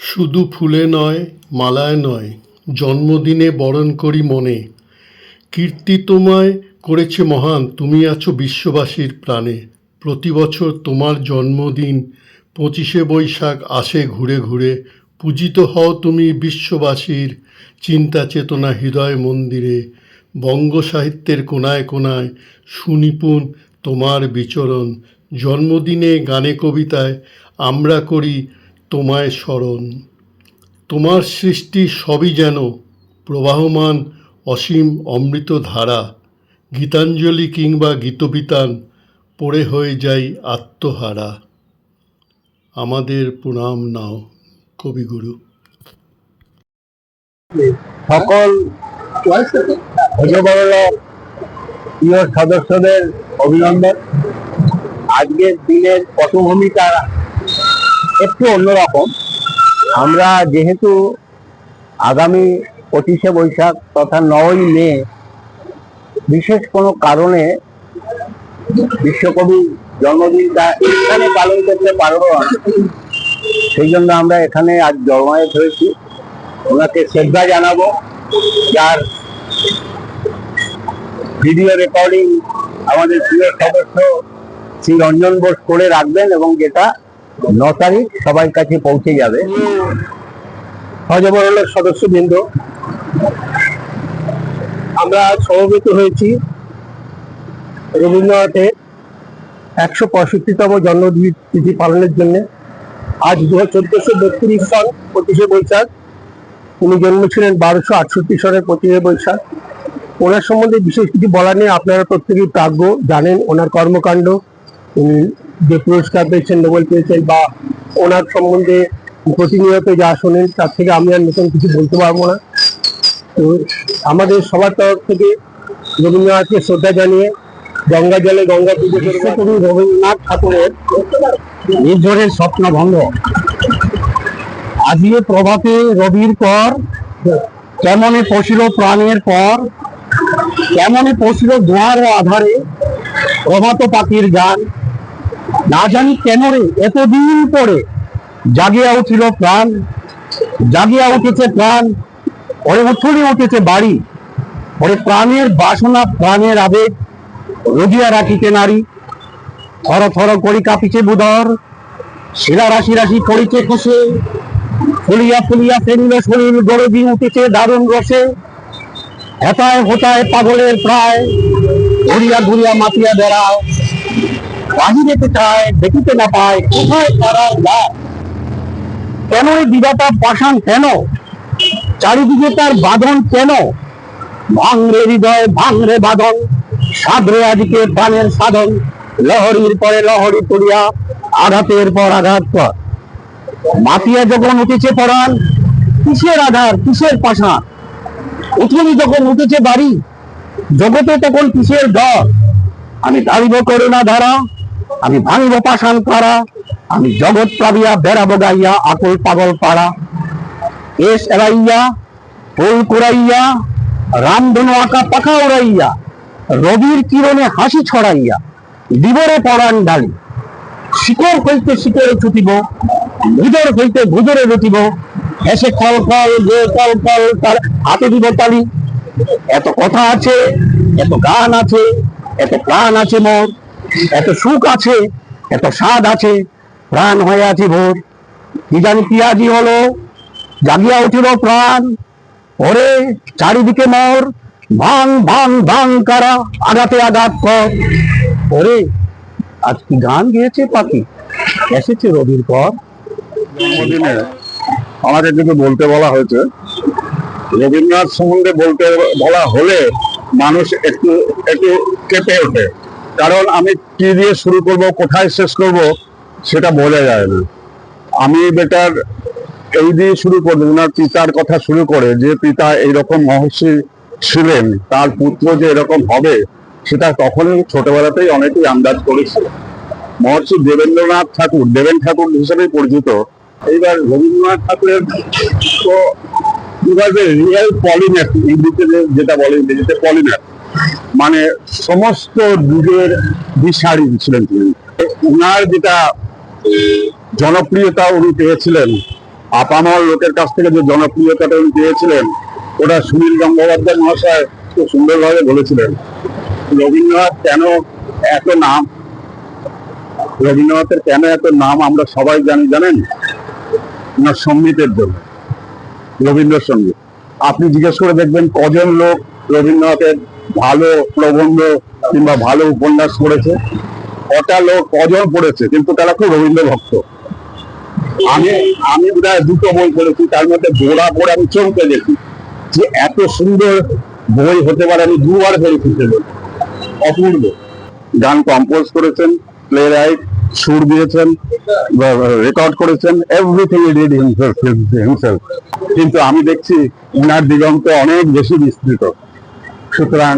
শুধু ফুলে নয়, মালায় নয়, জন্মদিনে বরণ করি মনে। কীর্তি তোমায় করেছে মহান, তুমি আছো বিশ্ববাসীর প্রাণে। প্রতি বছর তোমার জন্মদিন ২৫শে বৈশাখ আসে ঘুরে ঘুরে। পূজিত হও তুমি বিশ্ববাসীর চিন্তা চেতনা হৃদয় মন্দিরে। বঙ্গ সাহিত্যের কোনায় কোনায় সুনিপুণ তোমার বিচরণ। জন্মদিনে গানে কবিতায় আমরা করি তোমায় স্মরণ। তোমার সৃষ্টি সবই যেন প্রবাহমান অসীম অমৃত ধারা। গীতাঞ্জলি কিংবা গীতবিতান পড়ে হয়ে যাই আত্মহারা। আমাদের প্রণাম নাও কবিগুরু। সকল প্রিয় সদস্যদের অভিনন্দন। আজকের দিনের পটভূমিকা একটু অন্যরকম। আমরা যেহেতু আগামী ২৫শে বৈশাখ তথা ৯ই মে বিশেষ কোনো কারণে বিশ্বকবি জন্মদিনটা এখানে পালন করতে পারবো না, সেই জন্য আমরা এখানে আজ জমায়েত হয়েছি। ওনাকে শ্রদ্ধা জানাবো, যার ভিডিও রেকর্ডিং আমাদের প্রিয় সদস্য শ্রী রঞ্জন বোস করে রাখবেন এবং যেটা ৯ তারিখ সবার কাছে পৌঁছে যাবে। হজবরলের সদস্যবৃন্দ, আমরা সমবেত হয়েছি রবীন্দ্রনাথের ১৬৫তম জন্মতিথি পালনের জন্য। আজ ১৪৩২ সাল ২৫শে বৈশাখ। উনি জন্মেছিলেন ১২৬৮ সালের ২৫শে বৈশাখ। ওনার সম্বন্ধে বিশেষ কিছু বলার নেই, আপনারা প্রত্যেকেই প্রাজ্ঞ, জানেন ওনার কর্মকাণ্ড। উনি যে পুরস্কার পেয়েছেন, নোবেল পেয়েছেন, বা ওনার সম্বন্ধে প্রতিনিয়ত যা শোনেন, তার থেকে আমি আর নতুন কিছু বলতে পারবো না। তো আমাদের সবার তরফ থেকে রবীন্দ্রনাথকে শ্রদ্ধা জানিয়ে গঙ্গা জলে গঙ্গা পুজো কবি রবীন্দ্রনাথ ঠাকুরের নির্ঝরের স্বপ্নভঙ্গ। আজকে প্রভাতে রবির পর কেমনে পশিল প্রাণের পর, কেমনে পশিল দুয়ার আধারে প্রভাত পাখির গান। না জানি কেন রে এতদিন পরে জাগিয়া উঠিল প্রাণ, জাগিয়া উঠেছে প্রাণ, ওরে উঠুনি উঠেছে বাড়ি, ওরে প্রাণের বাসনা প্রাণের আবেগ রুজিয়া রাখিতে নারী। থর থর করি কাঁপিছে বুধর, শিরা রাশি রাশি পড়িছে খসে, ফুলিয়া ফুলিয়া ফেরিল শরীর গরবি উঠেছে দারুণ রসে। হেতায় হোতায় পাগলের প্রায়, ঘুরিয়া ঘুরিয়া মাতিয়া বেড়ায়, বাহিরেতে চায় দেখিতে না পায়, কোথায় তারা যায়। কেন এই বিধাতা পাষাণ কেন, চারিদিকে তার বাঁধন কেন। ভাঙরে হৃদয় ভাঙরে বাঁধন, সাধরে আদিকে প্রাণের সাধন। লহরীর পরে লহরী করিয়া আঘাতের পর আঘাত কর। মাতিয়া যখন উঠেছে পরাণ, কিসের আধার কিসের পাষাণ। উঠুনি যখন উঠেছে বাড়ি, জগতে তখন কিসের ডর। আমি দাঁড়িব করুণা ধারা, আমি ভাঙিব পাষাণ কারা। আমি জগৎ প্লাবিয়া বেড়াবো গাইয়া আকুল পাগল পাড়া। এস এড়াইয়া ফুল কুড়াইয়া, রামধনু আঁকা পাখা উড়াইয়া, রবির কিরণে হাসি ছড়াইয়া দিবরে পরাণ ডালি। শিকড় হইতে শিকড়ে ছুটিব, ভুজর হইতে ভুজরে রুটিব। হেসে কল কল যে কল কল তার হাতে দিব তালি। এত কথা আছে, এত গান আছে, এত প্রাণ আছে মোর, এত সুখ আছে, এত স্বাদ আছে, প্রাণ হয়ে আছে ভোর। কি জানি কি আজি হলো, জাগিয়া উঠিল প্রাণ, ওরে চারিদিকে মোর ভাঙ ভাঙ ভাঙ কারা, আঘাতে আঘাত কর। ওরে আজ কি গান গেয়েছে পাখি, এসেছে রবির পর। জন্মদিনে আমাদের কিছু বলতে বলা হয়েছে। রবীন্দ্রনাথ সম্বন্ধে বলতে বলা হলে মানুষ একটু একটু কেঁপে ওঠে, কারণ আমি কি দিয়ে শুরু করব কোথায় শেষ করব সেটা বোঝা যায় না। আমি বেটার এই দিয়ে শুরু করবো, ওনার পিতার কথা শুরু করে, যে পিতা এইরকম মহর্ষি ছিলেন, তার পুত্র যে এরকম হবে সেটা তখনই ছোটবেলাতেই অনেকেই আন্দাজ করেছিল। মহর্ষি দেবেন্দ্রনাথ ঠাকুর, দেবেন ঠাকুর হিসেবে পরিচিত। এইবার রবীন্দ্রনাথ ঠাকুরের তো রিয়েল পলিম্যাথ, ইংরেজিতে যেটা বলে, ইংরেজিতে পলিম্যাথ, মানে সমস্ত যুগের দিশারি ছিলেন তিনি। ওনার যেটা জনপ্রিয়তা উনি পেয়েছিলেন, আপামর লোকের কাছ থেকে যে জনপ্রিয়তাটা উনি পেয়েছিলেন, ওটা সুনীল গঙ্গোপাধ্যায় মহাশয় খুব সুন্দরভাবে বলেছিলেন। রবীন্দ্রনাথ কেন এত নাম, রবীন্দ্রনাথের কেন এত নাম আমরা সবাই জানেন? ওনার সঙ্গীতের জন্য, রবীন্দ্রসঙ্গীত। আপনি জিজ্ঞেস করে দেখবেন কজন লোক রবীন্দ্রনাথের ভালো প্রবন্ধ কিংবা ভালো উপন্যাস পড়েছে, কটা লোক কজন পড়েছে, কিন্তু তারা খুব রবীন্দ্র ভক্ত। আমি আমি বোধহয় দুটো বই পড়েছি, তার মধ্যে গোড়া পড়ে আমি চমকে গেছি যে এত সুন্দর বই হতে পারে। আমি দুবার পড়েছি সে বই, অপূর্ব। গান কম্পোজ করেছেন, প্লে রাইট, সুর দিয়েছেন, রেকর্ড করেছেন, এভরিথিং ই ডিড হিমসেলফ। কিন্তু আমি দেখছি উনার দিগন্ত অনেক বেশি বিস্তৃত। সুতরাং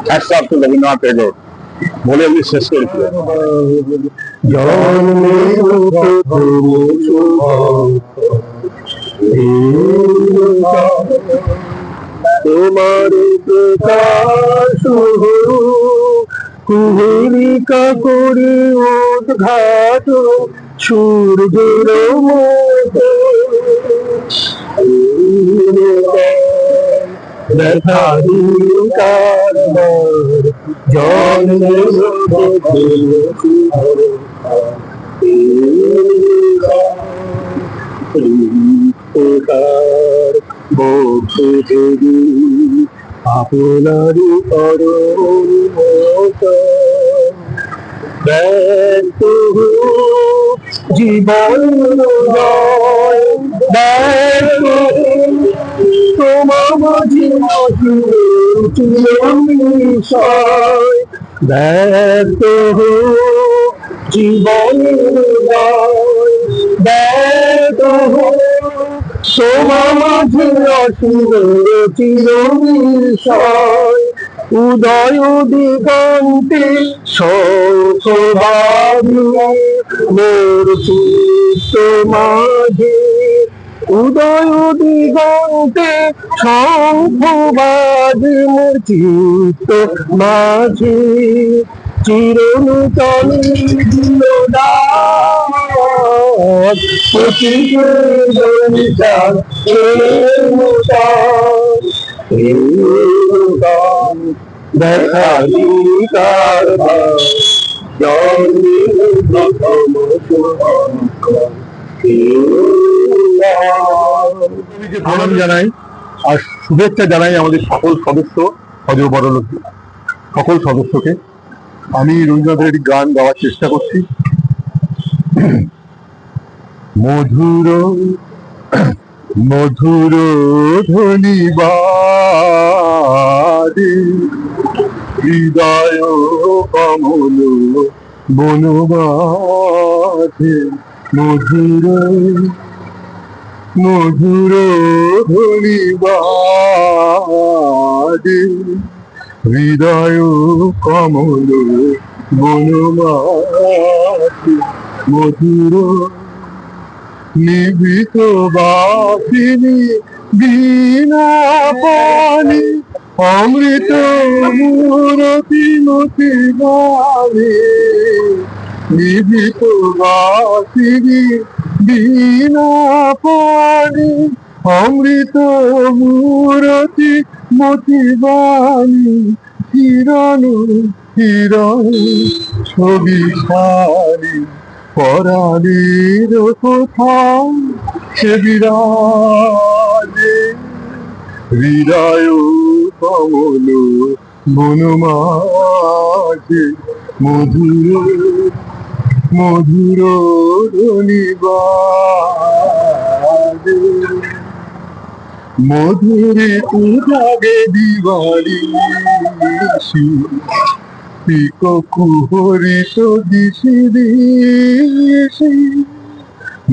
হ্যাটস অফ টু রবীন্দ্রনাথ ঠাকুর বলে আমি শেষ করেছি। তোমার প্রকাশ কুহেলিকা করে উদ্ঘাট সূর্যের মতো দেখার জন্মের বক্ষদেবী আপনারই করুণ ব্যক্ত জীবন তোমার মাঝে ব্যক্ত জীবন ব্যক্ত তোমার মাঝে চিরবিষয় উদয় দিগন্তে শোকবাদী মোর চিত্ত মাঝে উদয় দিগন্তে শঙ্খবাদী মোর চিত্ত মাঝে চিরনূতন দেখার প্রণাম জানাই আর শুভেচ্ছা জানাই আমাদের সকল সদস্য, বড় লোক সকল সদস্যকে। আমি রবীন্দ্রনাথের একটি গান গাওয়ার চেষ্টা করছি। মধুর মধুর ধ্বনি বাদে হৃদয় কমল বনবাসে মধুর মধুর ধ্বনি বাদে হৃদয় কমল বনবাসে মধুর নিভৃত বাসিনী বীণা পানি অমৃত মূরতি মতি গানে নিভৃত বাসিনী বীণা পানি অমৃত মূরতি মতি বাণী হিরণ হিরণ ছবি সারি পরাণের কোথাও সে বিরাজে হৃদয় কমল বনমাঝে মধুর মধুর ধ্বনি বাজে মধুরে তু জাগে দিবাড়ি পিকো কুহরিত দিশি দিশি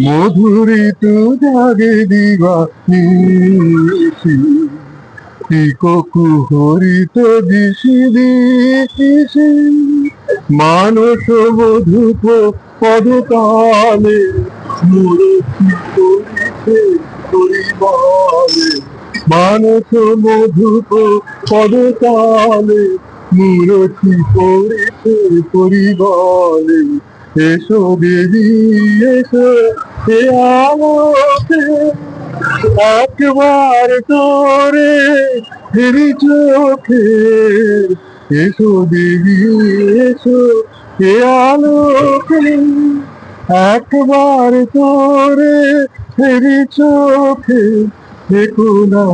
মধুরে তু জাগে দিবানিশি পিকো কুহরিত দিশি দিশি মানস মধুপ পদকালে মূরতি করিতে পরিবারে মানস মধুপ পদকালে মূরতি করিতে পরিবারে এসো দেবী এসো এ আলোকে একবার তোরে ফিরি চোখে, এসো দেবী এসো এ আলোকে, একবার তোরে ফিরি চোখে, থেকো না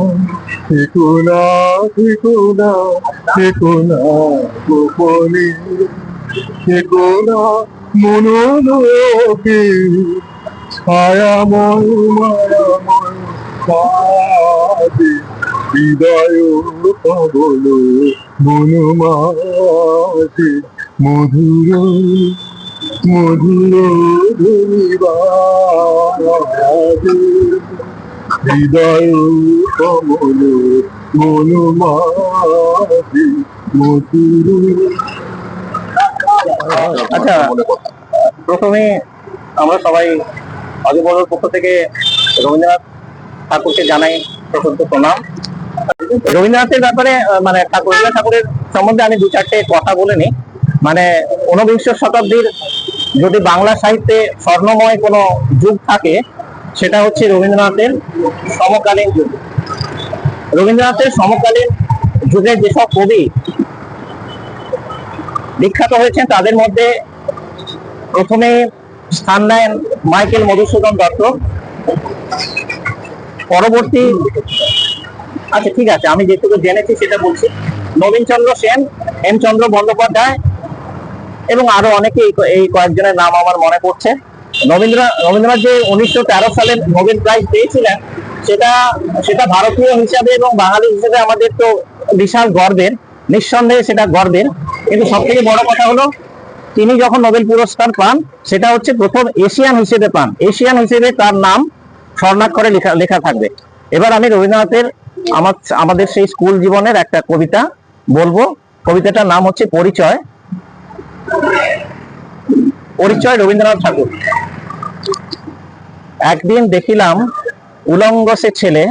থেকো না থেকো না থেকো না গোপনে, থেকো না মনোলোকে, ছায়াময় মায়াময় কাজে হৃদয় কবল বনমাঝে, মধুর মধুর ধরিবাজে, হৃদয় কমল মনমাঝে, মধুর। আচ্ছা, প্রথমে আমরা সবাই অজবরের পক্ষ থেকে রবীন্দ্রনাথ ঠাকুরকে জানাই প্রশস্ত প্রণাম। রবীন্দ্রনাথের ব্যাপারে মানে রবীন্দ্রনাথ ঠাকুরের সম্বন্ধে আমি দু চারটে কথা বলে নিই। মানে 19বিংশ শতাব্দীর যদি বাংলা সাহিত্যে স্বর্ণময় কোনো যুগ থাকে, সেটা হচ্ছে রবীন্দ্রনাথের সমকালীন যুগ। রবীন্দ্রনাথের সমকালীন যুগের যেসব কবি বিখ্যাত হয়েছেন, তাদের মধ্যে প্রথমে স্থান নেন মাইকেল মধুসূদন দত্ত। পরবর্তী, আচ্ছা ঠিক আছে, আমি যেটুকু জেনেছি সেটা বলছি। নবীনচন্দ্র সেন, হেমচন্দ্র বন্দ্যোপাধ্যায় এবং আরো অনেকে, এই কয়েকজনের নাম আমার মনে পড়ছে। রবীন্দ্রনাথ যে 1913 সালে নোবেল প্রাইজ পেয়েছিলেন, সেটা ভারতীয় হিসাবে এবং বাঙালি হিসেবে আমাদের তো বিশাল গর্বের, নিঃসন্দেহে সেটা গর্বের। কিন্তু সব থেকে বড় কথা হলো, তিনি যখন নোবেল পুরস্কার পান, সেটা হচ্ছে প্রথম এশিয়ান হিসেবে পান। এশিয়ান হিসেবে তার নাম স্বর্ণাক্ষরে লেখা থাকবে। এবার আমি রবীন্দ্রনাথের আমাদের সেই স্কুল জীবনের একটা কবিতা বলবো। কবিতাটার নাম হচ্ছে পরিচয়। পরিচয় রবীন্দ্রনাথ ঠাকুর। একদিন দেখিলাম উলঙ্গ সে ছেলে,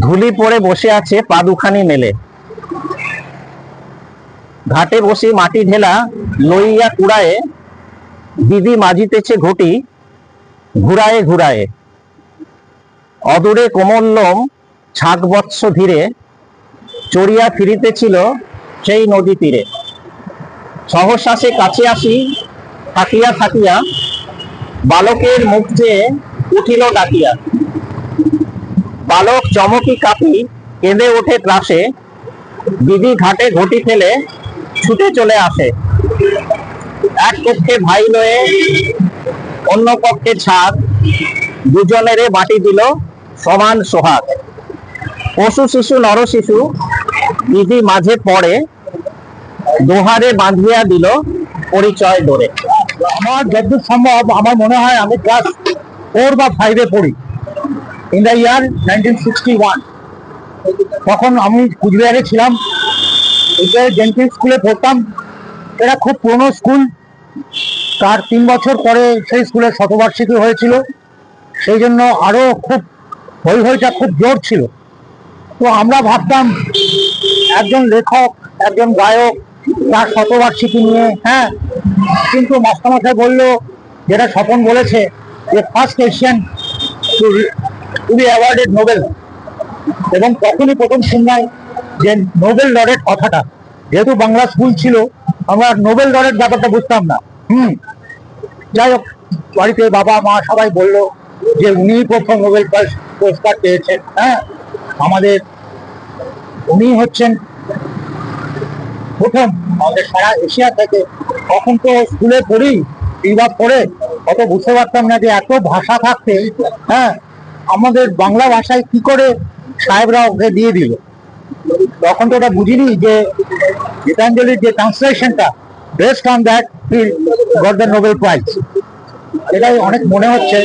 ধুলি পড়ে বসে আছে পা দুখানি মেলে, ঘাটে বসে মাটি ঢেলা লইয়া কুড়ায়ে, দিদি মাজিতেছে ঘটি ঘুরায়ে ঘুরায়ে, অদূরে কোমল লোম ছাগ বৎস ধীরে, চড়িয়া ফিরিতেছিল সেই নদী তীরে, সহশ্বাসে কাছে আসি থাকিয়া থাকিয়া, বালকের মুখ চেয়ে উঠিল ডাকিয়া, বালক চমকি কাঁপি কেঁদে ওঠে ত্রাসে, দিদি ঘাটে ঘটি ফেলে ছুটে চলে আসে, এক পক্ষে ভাই লয়ে অন্য পক্ষে ছাদ, দুজনেরে মাটি দিল সমান সোহাগ, পশু শিশু নর শিশু দিদি মাঝে পড়ে, দোহারে বাঁধিয়া দিল পরিচয় ডোরে। আমার যতদূর সম্ভব, আমার মনে হয় আমি ক্লাস 4 বা 5-এ পড়ি, ইন দ্য ইয়ার 1961। তখন আমি কুচবিহারে ছিলাম, জেনকিন্স স্কুলে পড়তাম। এটা খুব পুরনো স্কুল। তার 3 বছর পরে সেই স্কুলের শতবার্ষিকী হয়েছিল, সেই জন্য আরো খুব হইটা খুব জোর ছিল। তো আমরা ভাবতাম একজন লেখক, একজন গায়ক, তার শতবার্ষিকী নিয়ে, হ্যাঁ, কিন্তু মাস্টারমশাই বললো, যেটা স্বপন বলেছে, যে first Asian to be awarded Nobel. এবং তখনই প্রথম শুনলাম যে নোবেল লরেট কথাটা। যেহেতু বাংলা স্কুল ছিল, আমরা নোবেল লরেট ব্যাপারটা বুঝতাম না। যাই হোক, বাড়িতে বাবা মা সবাই বললো যে উনি প্রথম নোবেল পুরস্কার পেয়েছেন। হ্যাঁ, আমাদের উনি হচ্ছেন প্রথম আমাদের সারা এশিয়া থেকে। তখন তো স্কুলে পড়ি, বিভাগ পড়ে অত বুঝতে পারতাম না যে এত ভাষা থাকতে, হ্যাঁ, আমাদের বাংলা ভাষায় কি করে সাহেবরা ওকে দিয়ে দিল। তখন তো ওটা বুঝিনি যে গীতাঞ্জলির যে ট্রান্সলেশনটা, based on that he got the Nobel prize. এটাই অনেক মনে হচ্ছে,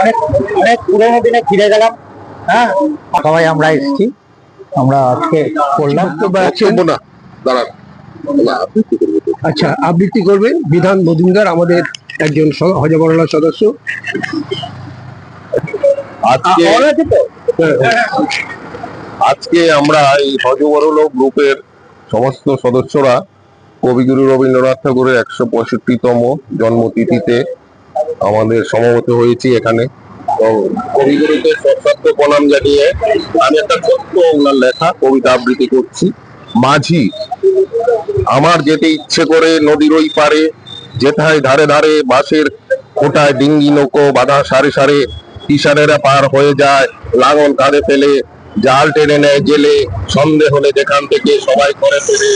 অনেক অনেক পুরোনো দিনে ফিরে গেলাম। হ্যাঁ, সবাই আমরা এসেছি, আমরা আজকে করলাম। আচ্ছা, আবৃত্তি করবেন বিধান মজুমদার, আমাদের একজন হজবরলা সদস্য। আজকে আমরা এই হজবরল গ্রুপের সমস্ত সদস্যরা কবিগুরু রবীন্দ্রনাথ ঠাকুরের 165তম জন্মতিথিতে আমাদের সমবেত হয়েছি এখানে। এবং কবিগুরুকে সশ্রদ্ধ প্রণাম জানিয়ে আমি একটা ছোট্ট ওনার লেখা কবিতা আবৃত্তি করছি। মাঝি, আমার যেতে ইচ্ছে করে নদীর ওই পারে, যেথায় ধারে ধারে বাঁশের খোঁটায় ডিঙ্গি নৌকো বাঁধা সারে সারে, কিষানেরা পার হয়ে যায় লাঙল কাঁধে ফেলে, জাল টেনে নেয় জেলে, সন্ধে হলে যেখান থেকে সবাই করে ফেলে,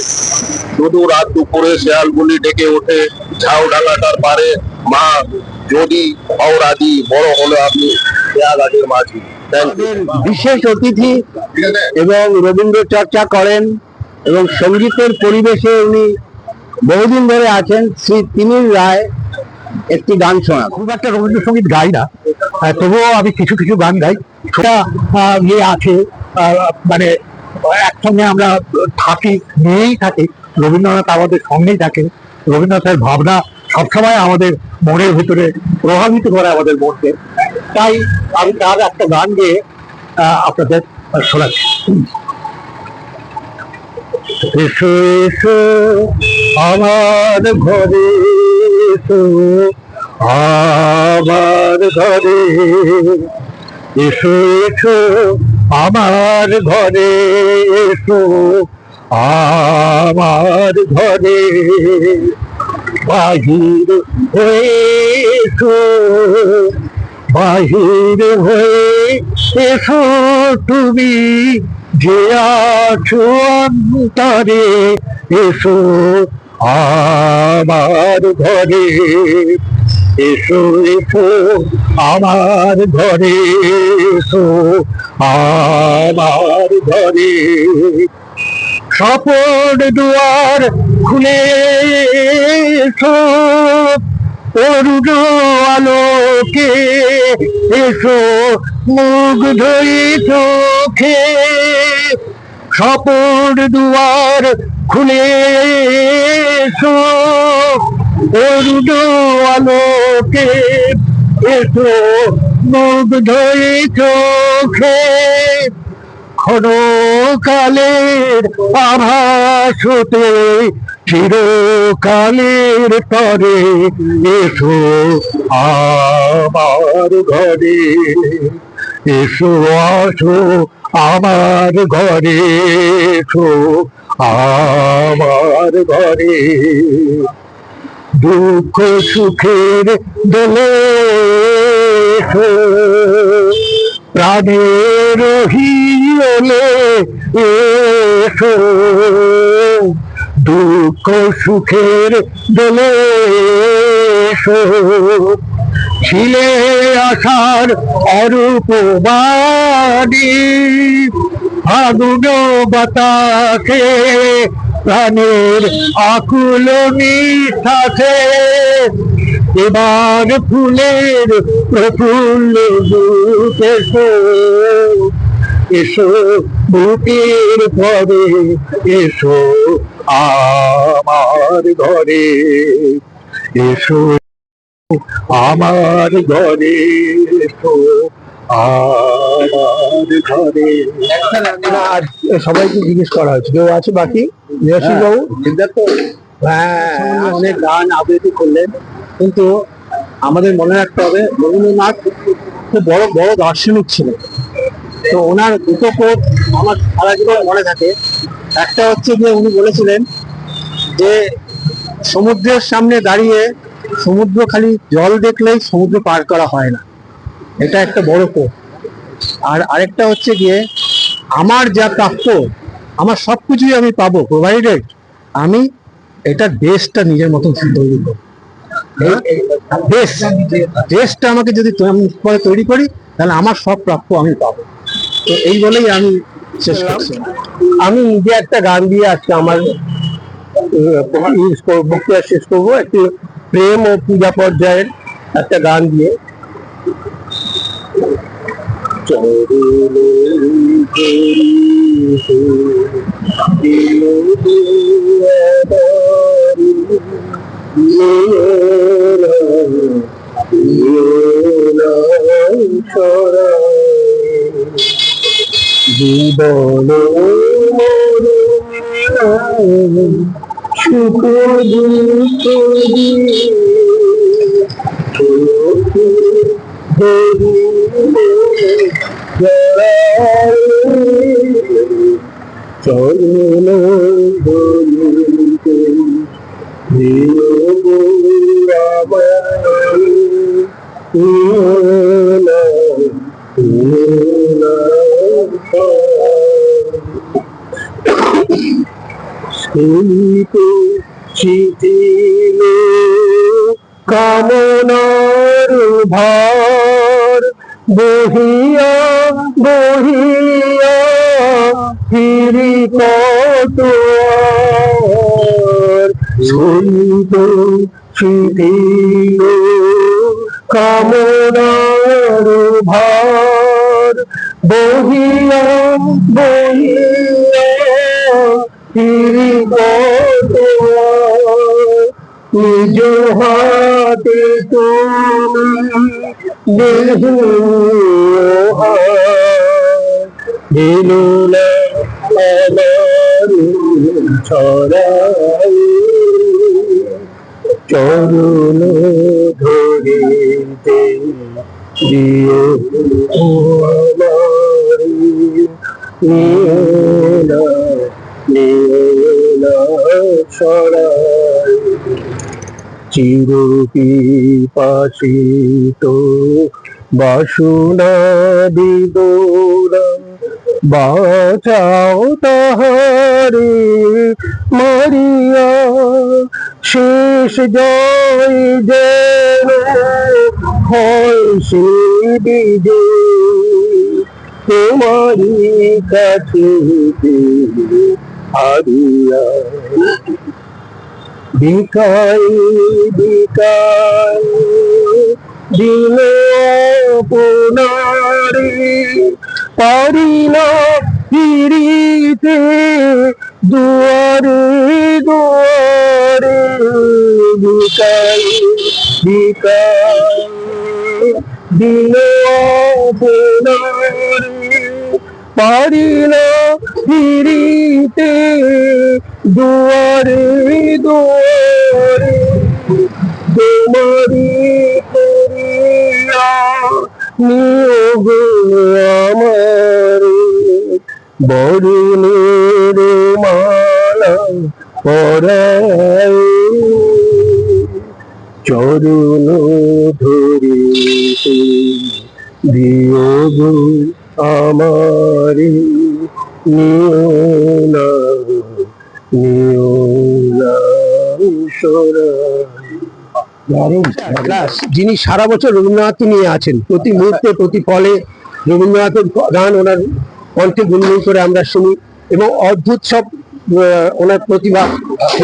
শুধু রাত দুপুরে শেয়ালগুলি ডেকে ওঠে ঝাউডাঙ্গাটার পারে, মা যদি অরাজি বড় হলো আপনি শেয়ালগাছের মাঝি। Thank you. বিশেষ অতিথি এবং রবীন্দ্র চর্চা করেন এবং সঙ্গীতের পরিবেশে উনি বহুদিন ধরে আছেন। শ্রী তিমির রায় একটি গান শোনা। খুব একটা রবীন্দ্রসঙ্গীত গাই না, তবুও আমি কিছু কিছু গান গাই। সেটা ইয়ে আছে, মানে একসঙ্গে আমরা থাকি, নিয়েই থাকি। রবীন্দ্রনাথ আমাদের সঙ্গেই থাকেন। রবীন্দ্রনাথের ভাবনা সবসময় আমাদের মনের ভিতরে প্রভাবিত করে আমাদের মনকে। তাই আমি তার একটা গান গেয়ে আপনাদের শোনাচ্ছি। এসো এসো আমার ঘরে, এসো আমার ঘরে, এসো এসো আমার ঘরে, এসো আমার ঘরে, বাহির হয়ে এসো, বাহির হয়ে এসো তুমি যে আছো অন্তরে, এসো আমার ঘরে, এসো এসো আমার ঘরে, এসো আমার ঘরে, স্বপন দুয়ার খুলে এসো, অরুণ আলোকে এসো, মুগ্ধই চোখে, স্বপন দুয়ার খুলে এসো, অরুণ আলোকে এসো, মুগ্ধই চোখে, ক্ষণকালের আভাস হতে চিরকালের তরে, এসো আমার ঘরে, এসো আসো আমার ঘরে, এসো আমার ঘরে, দুঃখ সুখের দোলে এসো, প্রাণের হিলে এসো, দুঃখ সুখের দোলে এসো, ছিলে আসার অরূপ বাণী, ফাগুন বাতাসে প্রাণের আকুল নিঃশ্বাসে, এবার ফুলের প্রফুল্ল রূপ এসো, এসো বুকের পরে, এসো আমার ঘরে, এসো আমার ঘরে, এসো আমার ঘরে। আর সবাইকে জিজ্ঞেস করা হয়েছে কেউ আছে বাকি? নিরাশিস বাবু, হ্যাঁ, অনেক গান আবৃত্তি করলেন, কিন্তু আমাদের মনে রাখতে হবে রবীন্দ্রনাথ খুব বড় বড় দার্শনিক ছিলেন। তো ওনার দুটো কোট আমার সারা জীবন মনে থাকে। একটা হচ্ছে যে উনি বলেছিলেন যে সমুদ্রের সামনে দাঁড়িয়ে সমুদ্র খালি জল দেখলেই সমুদ্র পার করা হয় না, এটা একটা বড় কোট। আর আরেকটা হচ্ছে গিয়ে আমার যা প্রাপ্য, আমার সবকিছুই আমি পাবো প্রোভাইডেড আমি এটা দেশটা নিজের মতন তৈরি করবো। দেশটা আমাকে যদি তৈরি করি তাহলে আমার সব প্রাপ্য আমি পাবো। তো এই বলেই আমি শেষ করছি। আমি নিজে একটা গান দিয়ে আজকে আমার বক্তৃতা শেষ করবো, একটি প্রেম ও পূজা পর্যায়ের একটা গান দিয়ে। জীবন সুখ দুঃখ দিয়ে চরণ ধরিতে দিও গো আমার, না স্ফীত শিথিল কামনার ভার বহিয়া বহিয়া ফিরি কত স্ফীত শিথিল কামনার ভার বহিয়া বহিয়া ফিরি কত নিজ হাতে তুমি দেহ দিলো না আমার ছড়াই চরণ ধরিতে দিও আমার, নীলা ছড়াই চির পিপাসিত বাসনা বিদোরা বাঁচাও তাহারে মারিয়া শেষ জয় যেন হয় সে বিজয় তোমারি কাছে হারিয়া বিকাই বিকাই দিল আপনারে পারি না ফিরিতে দুয়ারে দুয়ারে বিকাই বিকাই দিল আপনারে পারি না ফিরিতে দুয়ারে দুয়ারে তোমারি করিয়া নিয়োগ আমার বরুণের মালা পরাই চরণ ধরিতে দিও গো আমারে নিও না যিনি সারা বছর রবীন্দ্রনাথকে নিয়ে আছেন, প্রতি মুহূর্তে প্রতি ফলে রবীন্দ্রনাথের গান ওনার কণ্ঠে গুনগুন করে আমরা শুনি এবং অদ্ভুত সব ওনার প্রতিভা।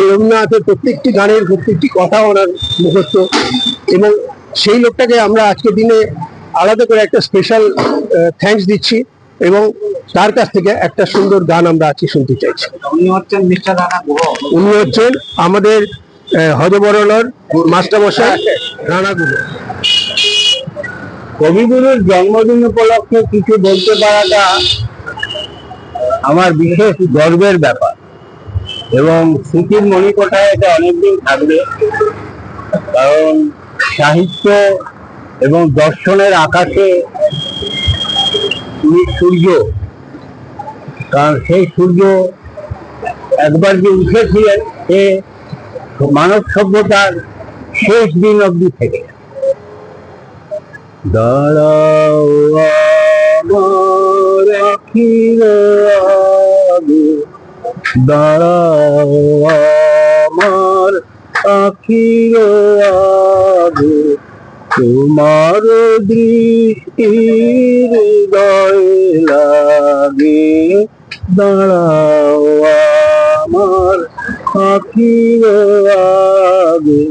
রবীন্দ্রনাথের প্রত্যেকটি গানের প্রত্যেকটি কথা ওনার মুখস্থ, এবং সেই লোকটাকে আমরা আজকের দিনে আলাদা করে একটা স্পেশাল থ্যাঙ্কস দিচ্ছি এবং তার কাছ থেকে একটা সুন্দর গান আমরা আজকে শুনতে চাইছি। উনি হচ্ছেন আমাদের হজবরণর মাস্টারমশাই রানা গুরু। কবিগুরুর জন্মদিন উপলক্ষে কিছু বলতে পারাটা আমার বিশেষ গর্বের ব্যাপার এবং স্মৃতির মণিকোঠায় এটা অনেকদিন থাকবে, কারণ সাহিত্য এবং দর্শনের আকাশে উনি সূর্য, কারণ সেই সূর্য একবার যে উঠেছিলেন সে মানব সভ্যতার শেষ দিন অবধি থেকে। দাঁড়াও আমার আখির আগে, দাঁড়াও আমার আখির আগে, তোমার দৃষ্টির হৃদয়ে লাগে, দাঁড়াও আমার আখির আগে,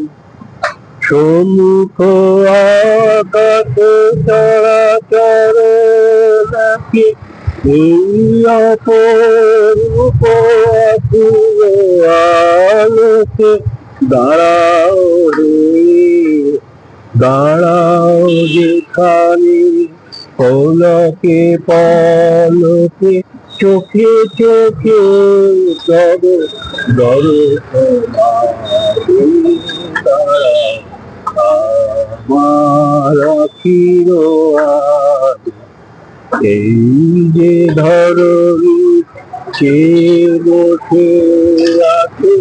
সম্মুখ আকাশ চরাচর দেখে এই অপরূপ আলোকে, দাঁড়াও রে দাঁড়াও যেখানে পলকে পলকে চোখে চোখে দরো দরো দাঁড়াও আমার আখির আজ এই যে ধরণী চেয়ে বসে আছে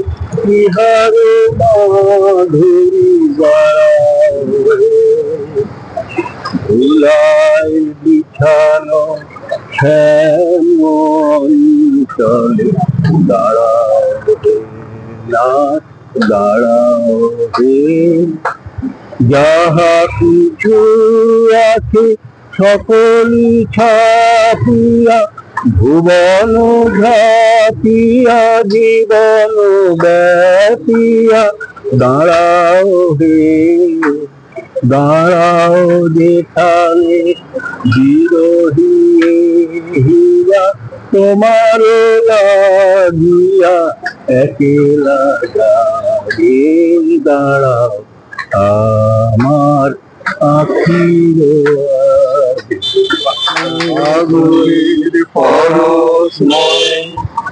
ইহার মাধুরী ধুলাই বিছানো শ্যামল চলে দাঁড়াও রে নাথ দাঁড়াও রে যাহা কিছু আছে সকলি ছাপিয়া ভুবন ঝাপিয়া জীবন ব্যাপিয়া দাঁড়াও হে দাঁড়াও যেখানে বিরোহী হীরা তোমার লাগিয়া একেলা যাবে দাঁড়াও আমার আখির আগুনের পরশময়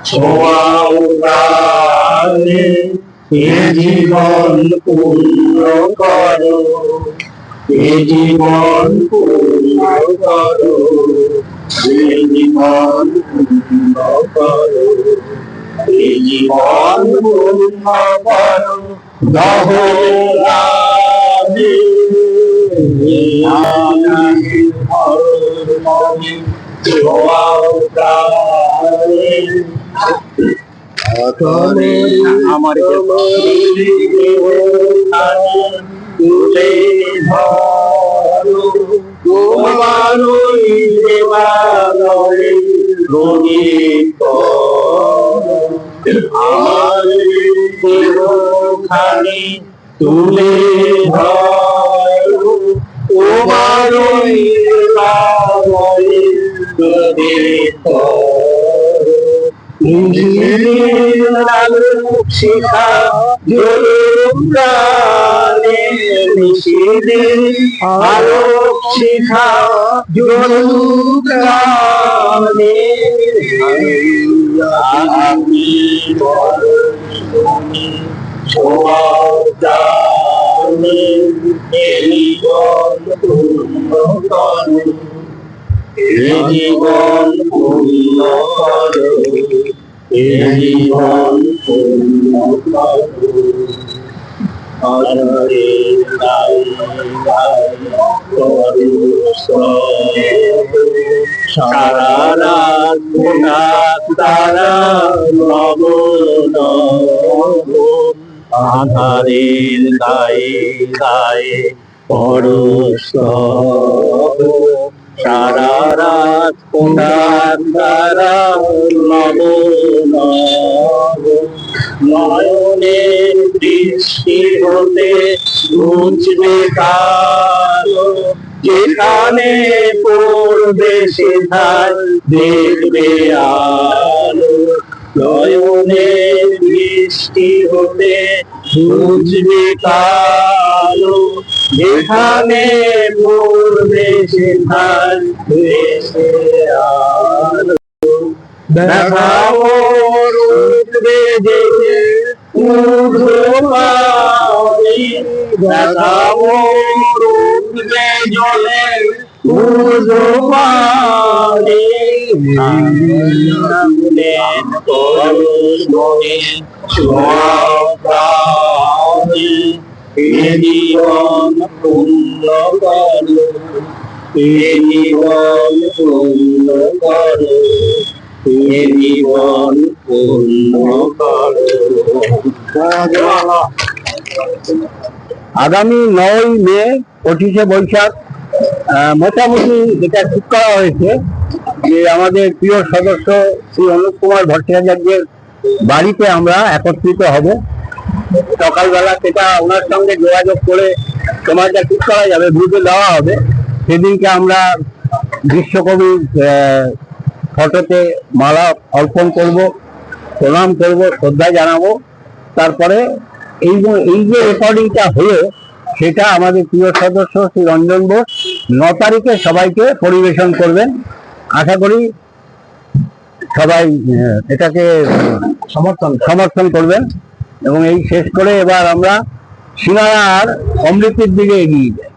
ছোঁয়াও প্রাণে এ জীবন পূর্ণ করো এ জীবন পূর্ণ করো এ জীবন পূর্ণ করো এ জীবন পূর্ণ করো দহরাবে আমার তুলে ধরো তোমার দেবালয়ে রঙিত আমার দেহখানি তুলে ধরো তোমার দেবালয়ে রঙিত শিখা জলুপ্রাণে নিষিদিন আলোক শিখা জলুপ্রাণে আমি ছোঁয়ানে জীবন পূর্ণ করো এ জীবন পূর্ণ করো এ জীবন পূর্ণ করো আরে গাই গাই করো সারা রাত গোটা তারা নব নব আধারের গায়ে গায়ে পরশ সারা রাত কোনার দ্বারা নব নব নয়নের দৃষ্টি হতে ঘুচবে কালো যেখানে পড়বে সেখান দেখবে আলো নয়নের দৃষ্টি হতে ঘুচবে কালো যেখানে পড়বে সেখান দেশে আলো দেখাও রুদ্রে যেতে ঊর্ধ্বপানি দেখাও রুদ্রে জলে ঊর্ধ্বপানি আগুনের পরশমণি ছোঁয়াও প্রাণে এ জীবন পূর্ণ করো এ জীবন পূর্ণ করো এ জীবন পূর্ণ করো। আগামী 9 মে 25শে বৈশাখ মোটামুটি যেটা ঠিক করা হয়েছে যে আমাদের প্রিয় সদস্য শ্রী অনুপ কুমার ভট্টাচার্যের বাড়িতে আমরা একত্রিত হব সকালবেলা। সেটা ওনার সঙ্গে যোগাযোগ করে সময়টা ঠিক করা যাবে, গ্রুপে দেওয়া হবে। সেদিনকে আমরা বিশ্বকবির ফটোতে মালা অর্পণ করব, প্রণাম করব, শ্রদ্ধা জানাবো। তারপরে এই যে রেকর্ডিংটা হলো সেটা আমাদের প্রিয় সদস্য শ্রী রঞ্জন বোস 9 তারিখে সবাইকে পরিবেশন করবেন। আশা করি সবাই এটাকে সমর্থন করবেন। এবং এই শেষ করে এবার আমরা সিনারার সমৃদ্ধির দিকে এগিয়ে যায়।